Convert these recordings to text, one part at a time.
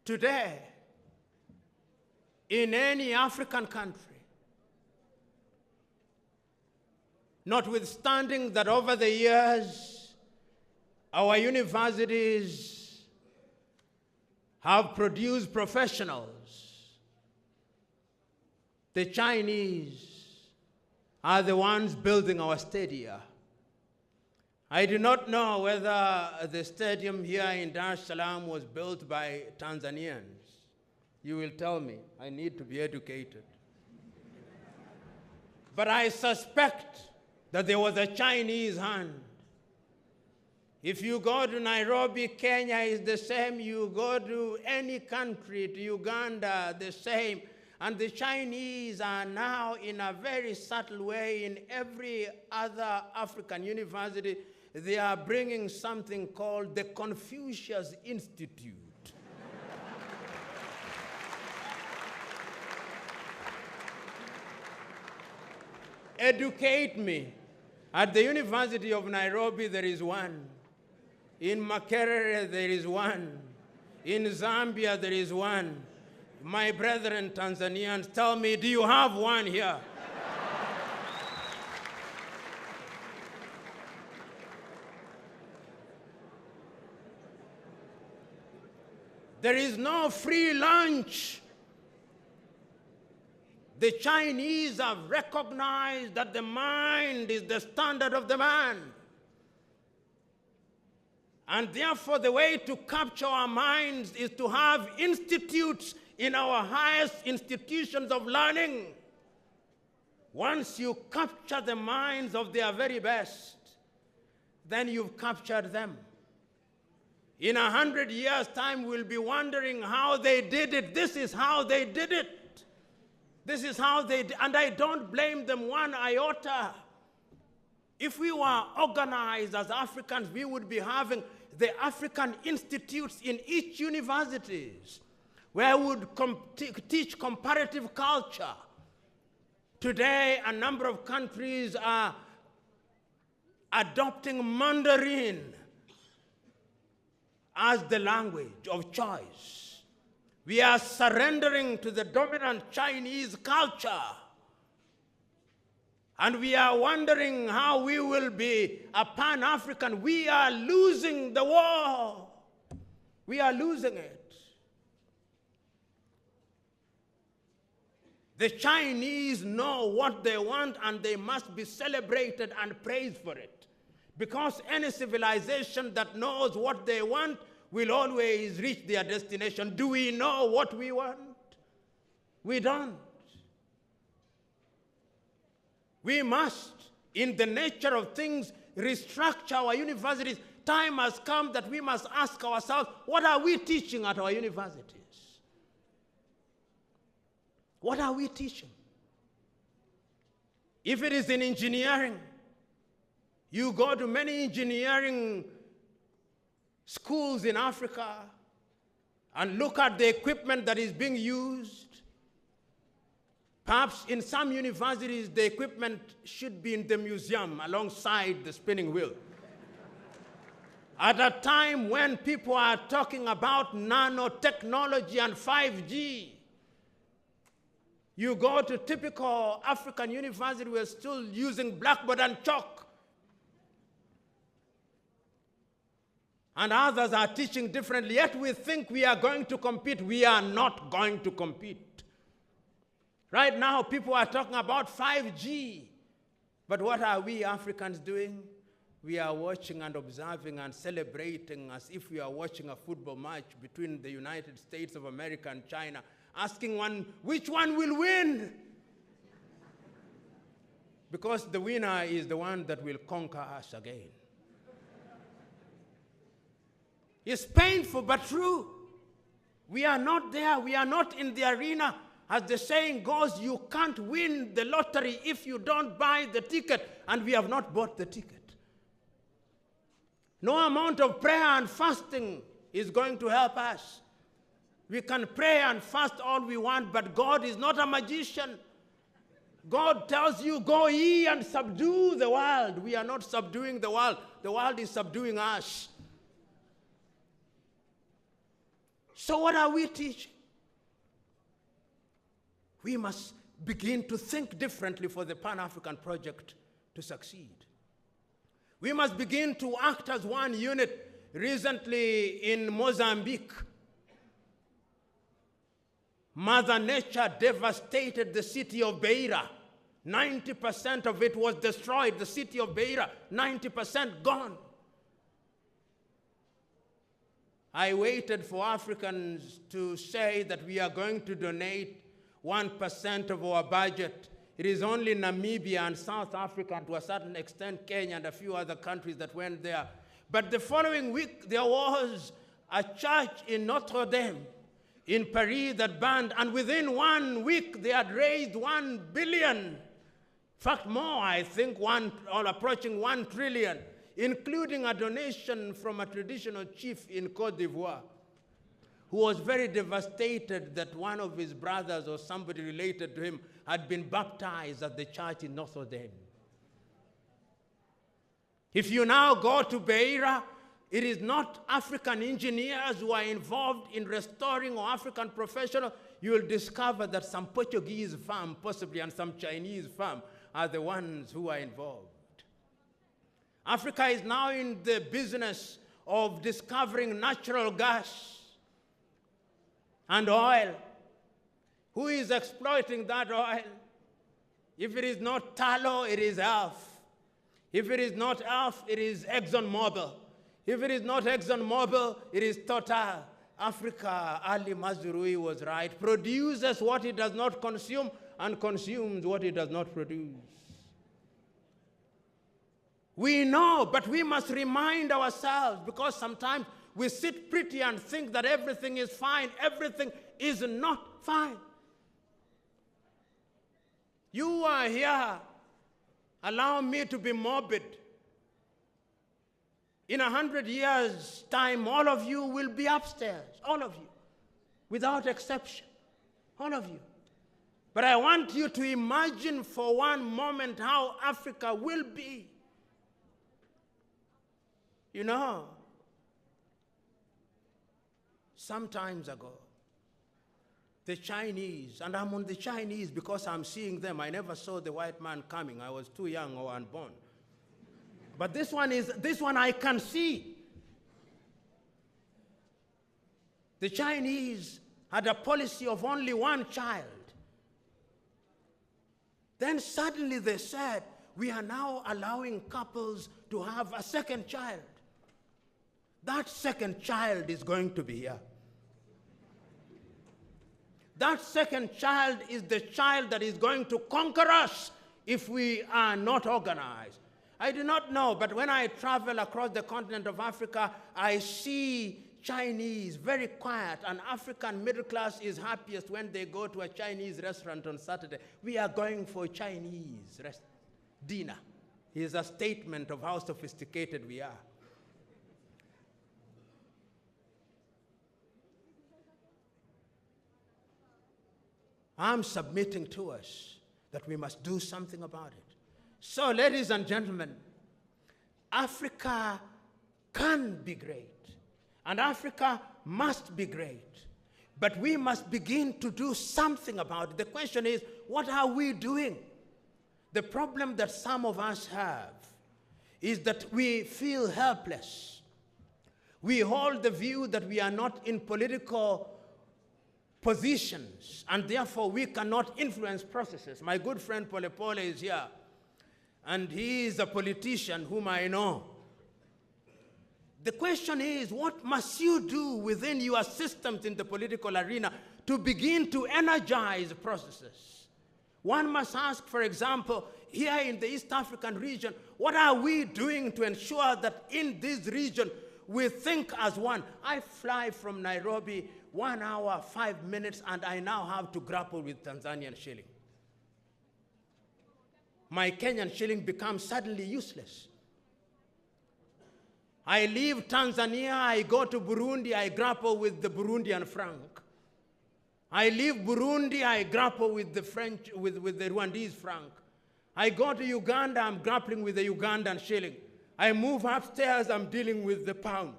Today, in any African country, notwithstanding that over the years, our universities have produced professionals, the Chinese are the ones building our stadia. I do not know whether the stadium here in Dar es Salaam was built by Tanzanians. You will tell me. I need to be educated. But I suspect that there was a Chinese hand. If you go to Nairobi, Kenya is the same. You go to any country, to Uganda, the same. And the Chinese are now, in a very subtle way, in every other African university, they are bringing something called the Confucius Institute. Educate me. At the University of Nairobi, there is one. In Makerere, there is one. In Zambia, there is one. My brethren Tanzanians, tell me, do you have one here? There is no free lunch. The Chinese have recognized that the mind is the standard of the man. And therefore, the way to capture our minds is to have institutes in our highest institutions of learning. Once you capture the minds of their very best, then you've captured them. In 100 years' time, we'll be wondering how they did it. This is how they did it. This is how they did, and I don't blame them one iota. If we were organized as Africans, we would be having the African institutes in each universities where we would teach comparative culture. Today, a number of countries are adopting Mandarin as the language of choice. We are surrendering to the dominant Chinese culture. And we are wondering how we will be a Pan-African. We are losing the war. We are losing it. The Chinese know what they want, and they must be celebrated and praised for it. Because any civilization that knows what they want will always reach their destination. Do we know what we want? We don't. We must, in the nature of things, restructure our universities. Time has come that we must ask ourselves, what are we teaching at our universities? What are we teaching? If it is in engineering, you go to many engineering schools in Africa and look at the equipment that is being used. Perhaps in some universities, the equipment should be in the museum alongside the spinning wheel. At a time when people are talking about nanotechnology and 5G, you go to typical African university, we're still using blackboard and chalk. And others are teaching differently, yet we think we are going to compete. We are not going to compete. Right now, people are talking about 5G. But what are we Africans doing? We are watching and observing and celebrating as if we are watching a football match between the United States of America and China, asking which one will win? Because the winner is the one that will conquer us again. It's painful but true. We are not there. We are not in the arena. As the saying goes, you can't win the lottery if you don't buy the ticket, and we have not bought the ticket. No amount of prayer and fasting is going to help us. We can pray and fast all we want, but God is not a magician. God tells you, go ye and subdue the world. We are not subduing the world. The world is subduing us. So what are we teaching? We must begin to think differently for the Pan-African project to succeed. We must begin to act as one unit. Recently in Mozambique, Mother Nature devastated the city of Beira. 90% of it was destroyed. The city of Beira, 90% gone. I waited for Africans to say that we are going to donate 1% of our budget. It is only Namibia and South Africa, and to a certain extent Kenya and a few other countries that went there. But the following week, there was a church in Notre Dame in Paris that burned, and within 1 week, they had raised 1 billion. In fact, more, I think, approaching 1 trillion, including a donation from a traditional chief in Côte d'Ivoire, who was very devastated that one of his brothers or somebody related to him had been baptized at the church in Notre Dame. If you now go to Beira, it is not African engineers who are involved in restoring or African professionals. You will discover that some Portuguese firm, possibly, and some Chinese firm are the ones who are involved. Africa is now in the business of discovering natural gas and oil. Who is exploiting that oil? If it is not tallow, it is ELF. If it is not ELF, it is ExxonMobil. If it is not ExxonMobil, it is Total. Africa, Ali Mazrui was right, produces what it does not consume and consumes what it does not produce. We know, but we must remind ourselves, because sometimes we sit pretty and think that everything is fine. Everything is not fine. You are here. Allow me to be morbid. In 100 years' time, all of you will be upstairs. All of you. Without exception. All of you. But I want you to imagine for one moment how Africa will be. You know, some time ago, the Chinese, and I'm on the Chinese because I'm seeing them. I never saw the white man coming. I was too young or unborn. But this one I can see. The Chinese had a policy of only one child. Then suddenly they said, we are now allowing couples to have a second child. That second child is going to be here. That second child is the child that is going to conquer us if we are not organized. I do not know, but when I travel across the continent of Africa, I see Chinese very quiet, and African middle class is happiest when they go to a Chinese restaurant on Saturday. We are going for Chinese dinner. It is a statement of how sophisticated we are. I'm submitting to us that we must do something about it. So, ladies and gentlemen, Africa can be great, and Africa must be great, but we must begin to do something about it. The question is, what are we doing? The problem that some of us have is that we feel helpless. We hold the view that we are not in political positions, and therefore we cannot influence processes. My good friend Pole Pole is here, and he is a politician whom I know. The question is, what must you do within your systems in the political arena to begin to energize processes? One must ask, for example, here in the East African region, what are we doing to ensure that in this region we think as one? I fly from Nairobi 1 hour, 5 minutes, and I now have to grapple with Tanzanian shilling. My Kenyan shilling becomes suddenly useless. I leave Tanzania, I go to Burundi, I grapple with the Burundian franc. I leave Burundi, I grapple with the with the Rwandese franc. I go to Uganda, I'm grappling with the Ugandan shilling. I move upstairs, I'm dealing with the pound.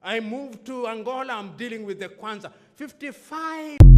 I moved to Angola, I'm dealing with the Kwanzaa. 55